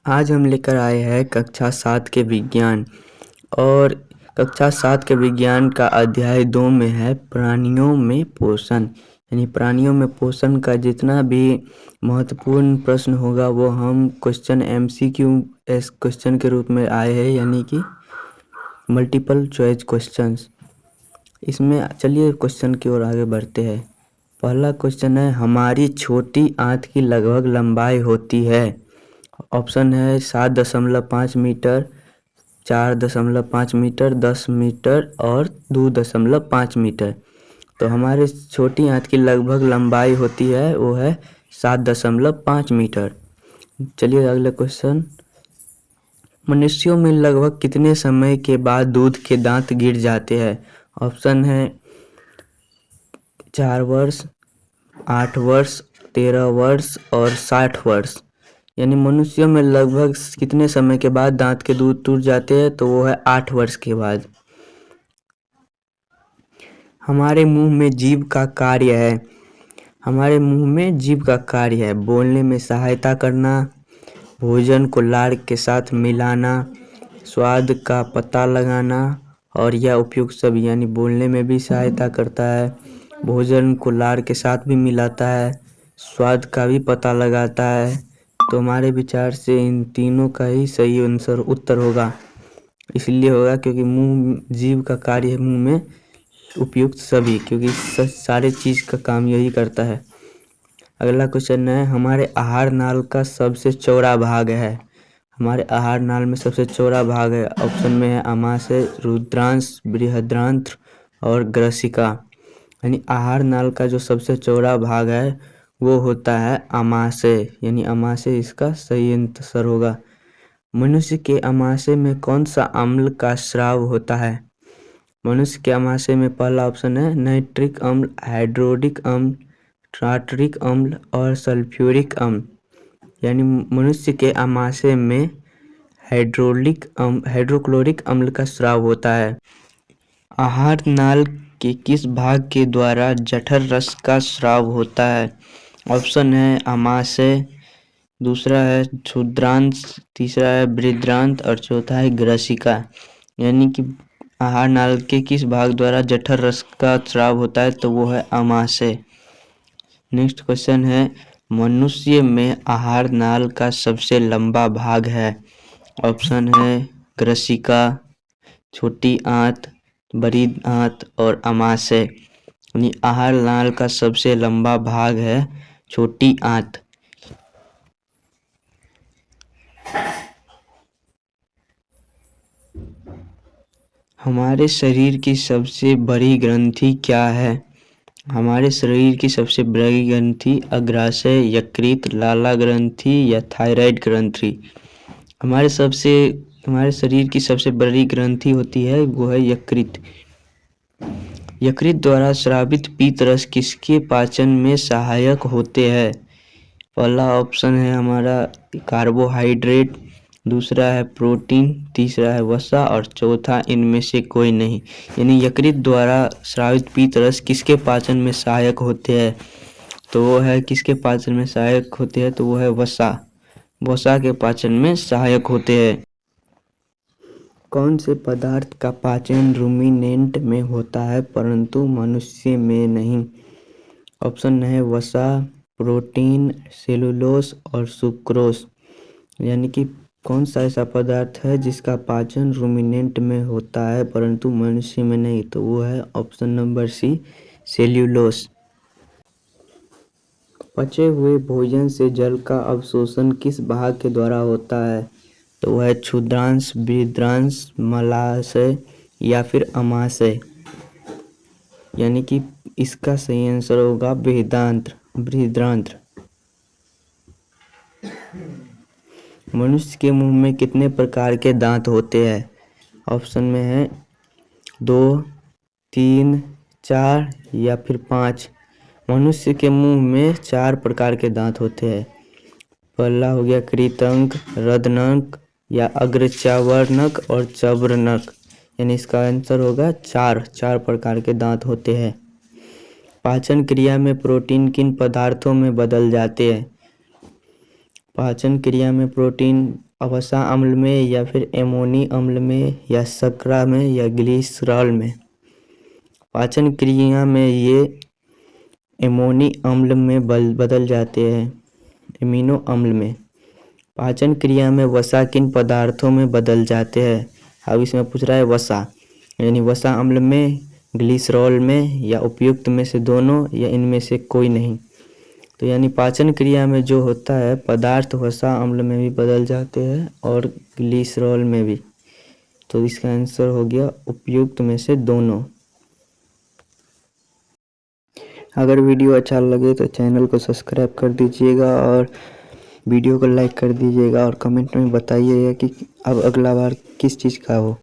आज हम लेकर आए हैं कक्षा 7 के विज्ञान और कक्षा 7 के विज्ञान का अध्याय 2 में है प्राणियों में पोषण। यानी प्राणियों में पोषण का जितना भी महत्वपूर्ण प्रश्न होगा वो हम क्वेश्चन MCQ क्वेश्चन के रूप में आए हैं, यानी कि मल्टीपल चॉइस क्वेश्चंस। इसमें चलिए क्वेश्चन की ओर आगे बढ़ते हैं। पहला क्वेश्चन है, हमारी छोटी आंत की लगभग लंबाई होती है। ऑप्शन है 7.5 मीटर, 4.5 मीटर, 10 मीटर और 2.5 मीटर। तो हमारे छोटी आंत की लगभग लंबाई होती है वो है 7.5 मीटर। चलिए अगले क्वेश्चन, मनुष्यों में लगभग कितने समय के बाद दूध के दांत गिर जाते हैं। ऑप्शन है 4 वर्ष, 8 वर्ष, 13 वर्ष और 60 वर्ष। यानी मनुष्यों में लगभग कितने समय के बाद दांत के दूध टूट जाते हैं, तो वो है 8 वर्ष के बाद। हमारे मुंह में जीभ का कार्य है। हमारे मुंह में जीभ का कार्य है बोलने में सहायता करना, भोजन को लार के साथ मिलाना, स्वाद का पता लगाना और यह उपयुक्त सभी, यानी बोलने में भी सहायता करता है, भोजन को लार के साथ भी मिलाता है, स्वाद का भी पता लगाता है। तो हमारे विचार से इन तीनों का ही सही आंसर उत्तर होगा। इसलिए होगा क्योंकि मुंह जीभ का कार्य है मुंह में उपयुक्त सभी, क्योंकि सारे चीज़ का काम यही करता है। अगला क्वेश्चन है, हमारे आहार नाल का सबसे चौड़ा भाग है। हमारे आहार नाल में सबसे चौड़ा भाग है। ऑप्शन में है आमाशय, रुद्रांश, बृहदांत्र और ग्रसिका। यानी आहार नाल का जो सबसे चौड़ा भाग है वो होता है आमाशय, यानी आमाशय इसका सही आंसर होगा। मनुष्य के आमाशय में कौन सा अम्ल का स्राव होता है। मनुष्य के आमाशय में पहला ऑप्शन है नाइट्रिक अम्ल, हाइड्रोडिक अम्ल, टार्टरिक अम्ल और सल्फ्यूरिक अम्ल। यानी मनुष्य के आमाशय में हाइड्रोक्लोरिक अम्ल का स्राव होता है। आहार नाल के किस भाग के द्वारा जठर रस का स्राव होता है। ऑप्शन है आमाशय, दूसरा है क्षुद्रांश, तीसरा है बृहदांत्र और चौथा है ग्रसिका। यानी कि आहार नाल के किस भाग द्वारा जठर रस का स्राव होता है, तो वो है आमाशय। नेक्स्ट क्वेश्चन है, मनुष्य में आहार नाल का सबसे लंबा भाग है। ऑप्शन है ग्रसिका, छोटी आंत, बड़ी आंत और आमाशय। यानी आहार नाल का सबसे लंबा भाग है छोटी आंत। हमारे शरीर की सबसे बड़ी ग्रंथि क्या है। हमारे शरीर की सबसे बड़ी ग्रंथि अग्राशय, यकृत, लाला ग्रंथि या थायराइड ग्रंथि। हमारे शरीर की सबसे बड़ी ग्रंथि होती है वो है यकृत। यकृत द्वारा स्रावित पीत रस किसके पाचन में सहायक होते हैं। पहला ऑप्शन है हमारा कार्बोहाइड्रेट, दूसरा है प्रोटीन, तीसरा है वसा और चौथा इनमें से कोई नहीं। यानी यकृत द्वारा स्रावित पीत रस किसके पाचन में सहायक होते हैं, तो वो है किसके पाचन में सहायक होते हैं, तो वो है वसा। वसा के पाचन में सहायक होते हैं। कौन से पदार्थ का पाचन रूमिनेंट में होता है परंतु मनुष्य में नहीं। ऑप्शन है वसा, प्रोटीन, सेलुलोस और सुक्रोस। यानी कि कौन सा ऐसा पदार्थ है जिसका पाचन रूमिनेंट में होता है परंतु मनुष्य में नहीं, तो वो है ऑप्शन नंबर सी, सेल्यूलोस। पचे हुए भोजन से जल का अवशोषण किस भाग के द्वारा होता है, तो वह है क्षुद्रांश, बृहदांश, मलाशय या फिर अमाशय। यानी कि इसका सही आंसर होगा बृहदांत्र। मनुष्य के मुंह में कितने प्रकार के दांत होते हैं। ऑप्शन में है 2, 3, 4 या फिर 5। मनुष्य के मुंह में 4 प्रकार के दांत होते हैं। पहला हो गया कृतंक, रदनक या अग्रचावर्णक और चवर्णक। यानी इसका आंसर होगा 4 प्रकार के दांत होते हैं। पाचन क्रिया में प्रोटीन किन पदार्थों में बदल जाते हैं। पाचन क्रिया में प्रोटीन वसा अम्ल में या फिर एमोनी अम्ल में या शर्करा में या ग्लिसरॉल में। पाचन क्रिया में ये एमोनी अम्ल में बदल जाते हैं एमिनो अम्ल में। पाचन क्रिया में वसा किन पदार्थों में बदल जाते हैं। अब इसमें पूछ रहा है वसा, यानी वसा अम्ल में, ग्लिसरॉल में या उपयुक्त में से दोनों या इनमें से कोई नहीं। तो यानी पाचन क्रिया में जो होता है पदार्थ वसा अम्ल में भी बदल जाते हैं और ग्लिसरॉल में भी। तो इसका आंसर हो गया उपयुक्त में से दोनों। अगर वीडियो अच्छा लगे तो चैनल को सब्सक्राइब कर दीजिएगा और वीडियो को लाइक कर दीजिएगा और कमेंट में बताइएगा कि अब अगला बार किस चीज़ का हो।